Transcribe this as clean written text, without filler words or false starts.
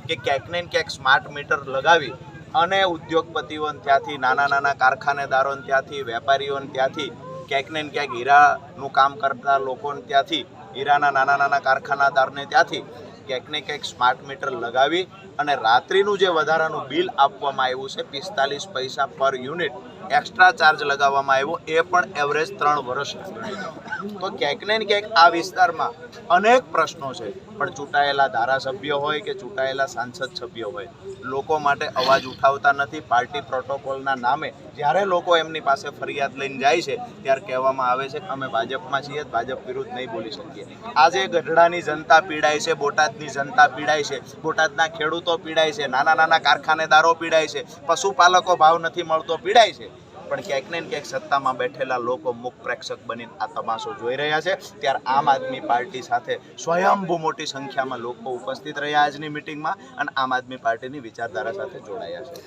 કે ક્યાંક ને ક્યાંક સ્માર્ટ મીટર લગાવી અને ઉદ્યોગપતિઓને ત્યાંથી નાના કારખાનેદારોને ત્યાંથી વેપારીઓને ત્યાંથી ક્યાંક ને ક્યાંક હીરાનું કામ કરતા લોકોને ત્યાંથી હીરાના નાના કારખાનાદારને ત્યાંથી ક્યાંક ને ક્યાંક સ્માર્ટ મીટર લગાવી અને રાત્રિનું જે વધારાનું બિલ આપવામાં આવ્યું છે 45 પૈસા પર યુનિટ એક્સ્ટ્રા ચાર્જ લગાવવામાં આવ્યો, એ પણ એવરેજ 3 વર્ષના ગણી લો તો ક્યાંક ને ક્યાંક આ વિસ્તારમાં અનેક પ્રશ્નો છે, પણ ચૂંટાયેલા ધારાસભ્ય હોય કે ચૂંટાયેલા સાંસદ સભ્ય હોય લોકો માટે અવાજ ઉઠાવતા નથી. પાર્ટી પ્રોટોકોલના નામે જ્યારે લોકો એમની પાસે ફરિયાદ લઈને જાય છે ત્યારે કહેવામાં આવે છે કે અમે ભાજપમાં છીએ, ભાજપ વિરુદ્ધ નહીં બોલી શકીએ. આજે ગઢડાની જનતા પીડાય છે, બોટાદની જનતા પીડાય છે, બોટાદના ખેડૂતો પીડાય છે, નાના કારખાનેદારો પીડાય છે, પશુપાલકો ભાવ નથી મળતો પીડાય છે, પણ ક્યાંક ને ક્યાંક સત્તામાં બેઠેલા લોકો મુખ પ્રેક્ષક બનીને આ તમાશો જોઈ રહ્યા છે. ત્યારે આમ આદમી પાર્ટી સાથે સ્વયંભૂ મોટી સંખ્યામાં લોકો ઉપસ્થિત રહ્યા આજની મિટિંગમાં અને આમ આદમી પાર્ટીની વિચારધારા સાથે જોડાયા છે.